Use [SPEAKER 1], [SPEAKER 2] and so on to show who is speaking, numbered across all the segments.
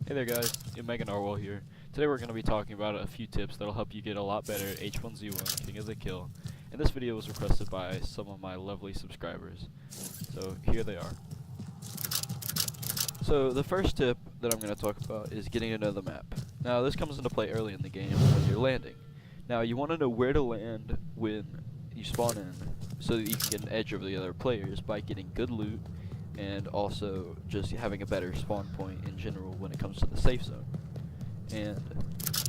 [SPEAKER 1] Hey there guys, Mega Narwhal here. Today we're going to be talking about a few tips that'll help you get a lot better at H1Z1 King of the Kill. And this video was requested by some of my lovely subscribers. So here they are. So the first tip that I'm going to talk about is getting to know the map. Now this comes into play early in the game when you're landing. Now you want to know where to land when you spawn in so that you can get an edge over the other players by getting good loot and also just having a better spawn point in general when it comes to the safe zone. And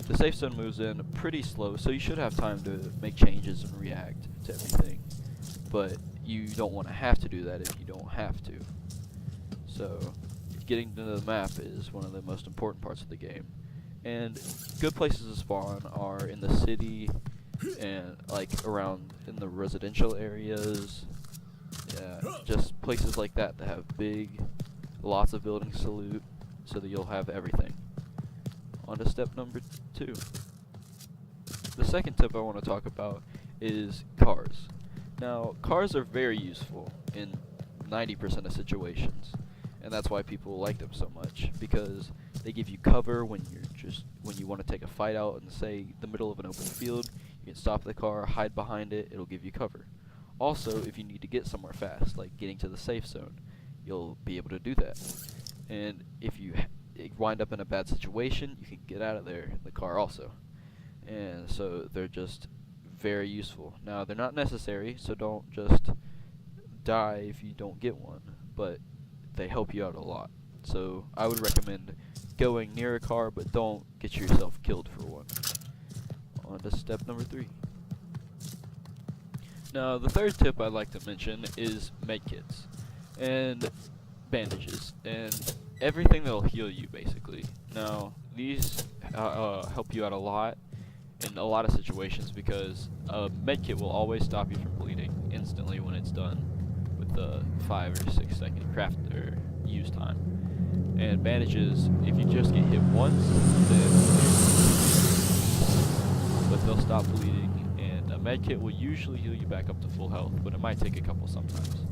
[SPEAKER 1] the safe zone moves in pretty slow, so you should have time to make changes and react to everything, but you don't want to have to do that if you don't have to. So getting to know the map is one of the most important parts of the game, and good places to spawn are in the city and like around in the residential areas. Yeah, just places like that that have lots of buildings to loot, so that you'll have everything. On to step number 2. The second tip I want to talk about is cars. Now, cars are very useful in 90% of situations, and that's why people like them so much, because they give you cover when you want to take a fight out in, say, the middle of an open field. You can stop the car, hide behind it, it'll give you cover. Also, if you need to get somewhere fast, like getting to the safe zone, you'll be able to do that. And if you wind up in a bad situation, you can get out of there in the car also. And so they're just very useful. Now, they're not necessary, so don't just die if you don't get one, but they help you out a lot. So I would recommend going near a car, but don't get yourself killed for one. On to step number 3. Now, the third tip I'd like to mention is medkits and bandages and everything that'll heal you, basically. Now, these help you out a lot in a lot of situations, because a medkit will always stop you from bleeding instantly when it's done with the 5 or 6 second craft or use time. And bandages, if you just get hit once, but they'll stop bleeding. A medkit will usually heal you back up to full health, but it might take a couple sometimes.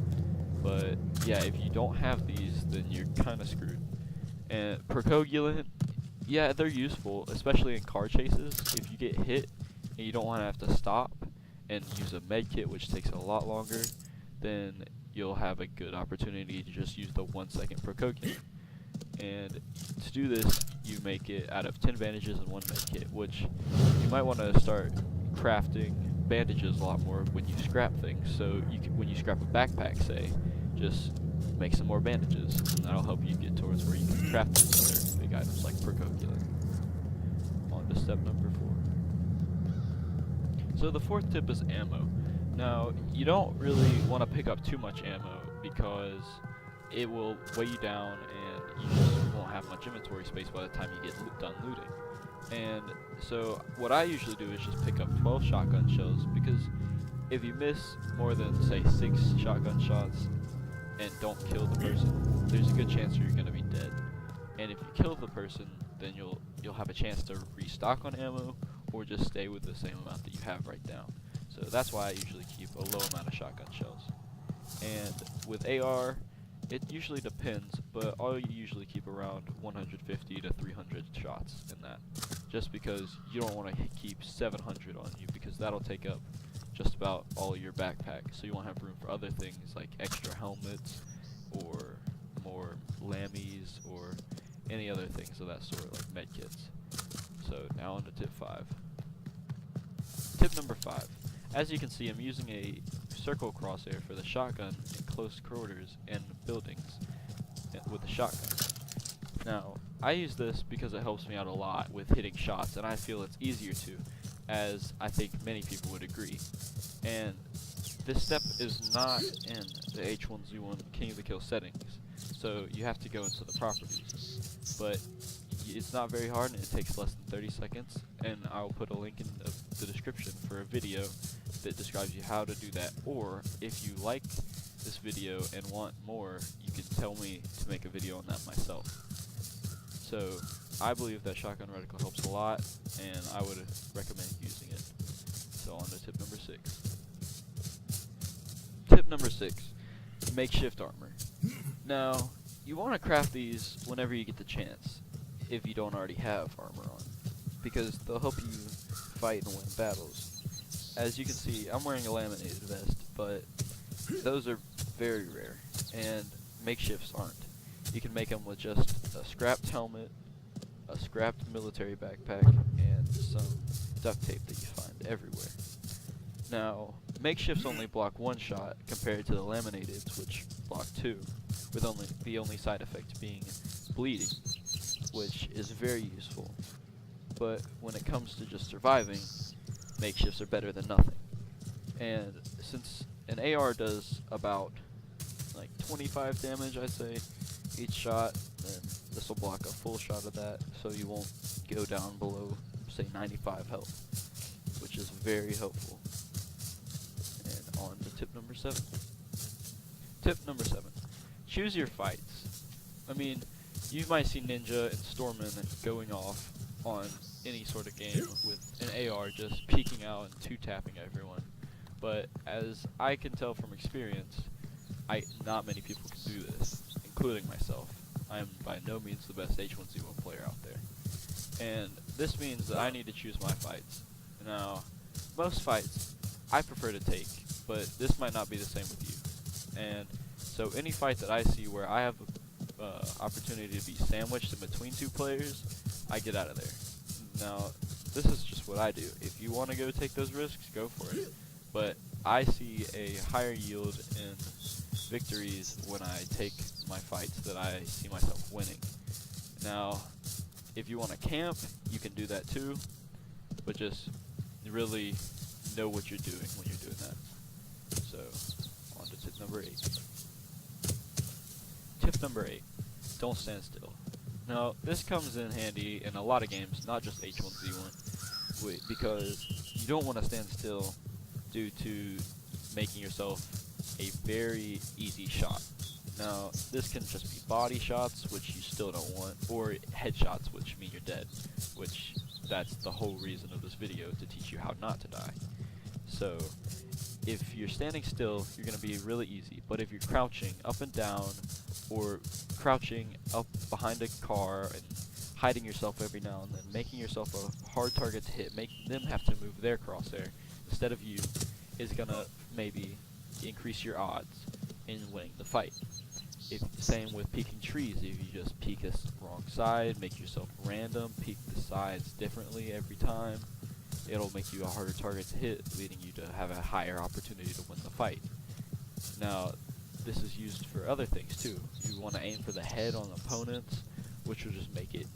[SPEAKER 1] But yeah, if you don't have these, then you're kind of screwed. And percogulant, yeah, they're useful, especially in car chases. If you get hit and you don't want to have to stop and use a medkit, which takes a lot longer, then you'll have a good opportunity to just use the 1 second percogulant. And to do this, you make it out of 10 bandages and 1 medkit, which you might want to start crafting bandages a lot more when you scrap things. So when you scrap a backpack, say, just make some more bandages, and that'll help you get towards where you can craft these other big items like percogulant. On to step number 4. So the fourth tip is ammo. Now, you don't really want to pick up too much ammo because it will weigh you down and you just won't have much inventory space by the time you get done looting. And so what I usually do is just pick up 12 shotgun shells, because if you miss more than, say, 6 shotgun shots and don't kill the person, there's a good chance you're going to be dead. And if you kill the person, then you'll have a chance to restock on ammo or just stay with the same amount that you have right now. So that's why I usually keep a low amount of shotgun shells. And with AR, it usually depends, but I'll usually keep around 150 to 300 shots in that, just because you don't want to keep 700 on you, because that'll take up just about all your backpack, so you won't have room for other things like extra helmets or more lammies or any other things of that sort, like medkits. So now on to tip 5. Tip number 5. As you can see, I'm using a circle crosshair for the shotgun in close quarters and buildings with the shotgun. Now, I use this because it helps me out a lot with hitting shots, and I feel it's easier to, as I think many people would agree. And this step is not in the H1Z1 King of the Kill settings, so you have to go into the properties. But it's not very hard, and it takes less than 30 seconds, and I'll put a link in the description for a video that describes you how to do that. Or if you like this video and want more, you can tell me to make a video on that myself. So I believe that shotgun reticle helps a lot, and I would recommend using it. So on to tip number 6. Tip number 6, makeshift armor. Now, you want to craft these whenever you get the chance. if you don't already have armor on, because they'll help you fight and win battles. As you can see, I'm wearing a laminated vest, but those are very rare, and makeshifts aren't. You can make them with just a scrapped helmet, a scrapped military backpack, and some duct tape that you find everywhere. Now, makeshifts only block one shot compared to the laminateds, which block two, with the only side effect being bleeding, which is very useful. But when it comes to just surviving, makeshifts are better than nothing. And since an AR does about like 25 damage, I'd say, each shot, then this will block a full shot of that, so you won't go down below, say, 95 health, which is very helpful. And on to tip number 7. Tip number 7. Choose your fights. I mean, you might see Ninja and Stormin going off on any sort of game with an AR just peeking out and two-tapping everyone. But as I can tell from experience, not many people can do this, including myself. I am by no means the best H1Z1 player out there. And this means that I need to choose my fights. Now, most fights I prefer to take, but this might not be the same with you. And so any fight that I see where I have opportunity to be sandwiched in between two players, I get out of there. Now, this is just what I do. If you want to go take those risks, go for it. But I see a higher yield in victories when I take my fights that I see myself winning. Now, if you want to camp, you can do that too, but just really know what you're doing when you're doing that. So, on to tip number 8. Tip number 8, don't stand still. Now, this comes in handy in a lot of games, not just H1Z1, because you don't want to stand still due to making yourself a very easy shot. Now, this can just be body shots, which you still don't want, or headshots, which mean you're dead, which that's the whole reason of this video, to teach you how not to die. So, if you're standing still, you're going to be really easy, but if you're crouching up and down, or crouching up behind a car and hiding yourself every now and then, making yourself a hard target to hit, making them have to move their crosshair instead of you, is going to maybe increase your odds in winning the fight. Same with peeking trees. If you just peek a wrong side, make yourself random, peek the sides differently every time, it'll make you a harder target to hit, leading you to have a higher opportunity to win the fight. Now, this is used for other things too. You want to aim for the head on opponents, which will just make it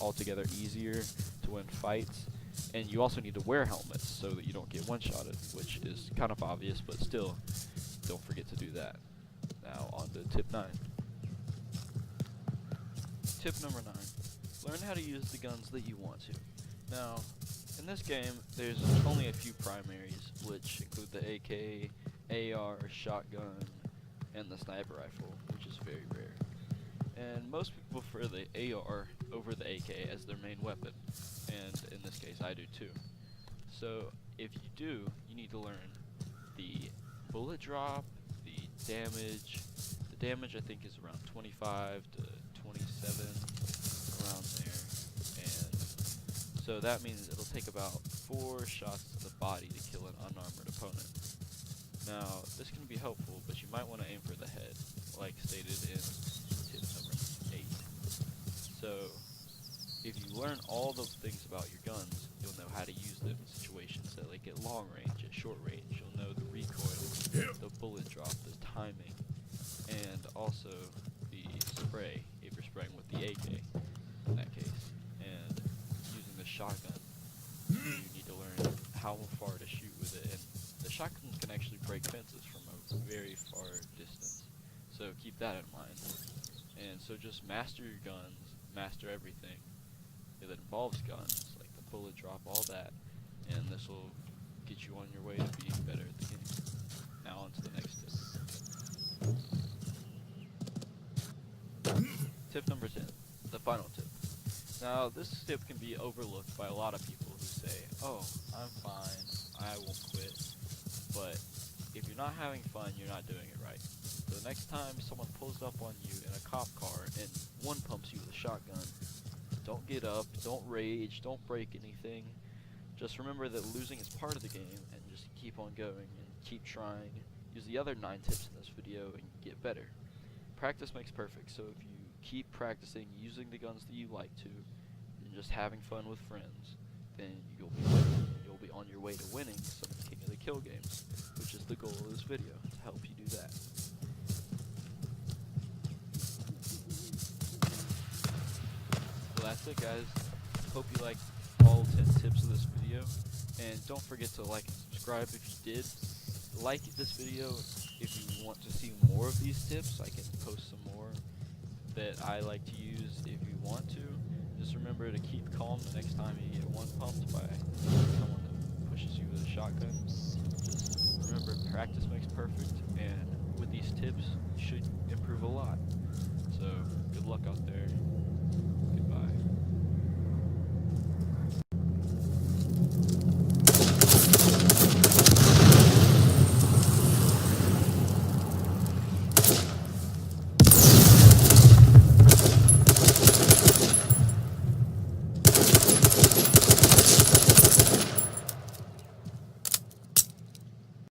[SPEAKER 1] altogether easier to win fights. And you also need to wear helmets so that you don't get one-shotted, which is kind of obvious, but still, don't forget to do that. Now, on to tip 9. Tip number 9. Learn how to use the guns that you want to. Now, in this game, there's only a few primaries, which include the AK, AR, shotgun, and the sniper rifle, which is very rare. And most people prefer the AR over the AK as their main weapon, and in this case I do too. So if you do, you need to learn the bullet drop, the damage. The damage I think is around 25 to 27, around there. And so that means it'll take about 4 shots to the body to kill an unarmored opponent. Now, this can be helpful, but you might want to aim for the head, like stated in tip number 8. So, if you learn all the things about your guns, you'll know how to use them in situations that, like, at long range, at short range, you'll know the recoil, the bullet drop, the timing, and also the spray, if you're spraying with the AK, in that case. And using the shotgun, you need to learn how far to shoot with it, and the shotguns can actually break fences from a very far distance, so keep that in mind. And so just master your guns, master everything that involves guns, like the bullet drop, all that, and this will get you on your way to being better at the game. Now on to the next tip. Tip number 10, the final tip. Now this tip can be overlooked by a lot of people who say, oh, I'm fine, I won't quit. But if you're not having fun, you're not doing it right. So the next time someone pulls up on you in a cop car and one pumps you with a shotgun, Don't get up, don't rage, don't break anything. Just remember that losing is part of the game, and just keep on going and keep trying. Use the other 9 tips in this video and get better. Practice makes perfect, so if you keep practicing using the guns that you like to, and just having fun with friends, then you'll be winning. You'll be on your way to winning some King of the Kill games, which is the goal of this video, to help you do that. Well, that's it, guys. Hope you liked all 10 tips of this video, and don't forget to like and subscribe if you did. Like this video if you want to see more of these tips. I can post some more that I like to use if you want to. Just remember to keep calm the next time you get one pumped by someone that pushes you with a shotgun. Just remember, practice makes perfect, and with these tips you should improve a lot. So good luck out there.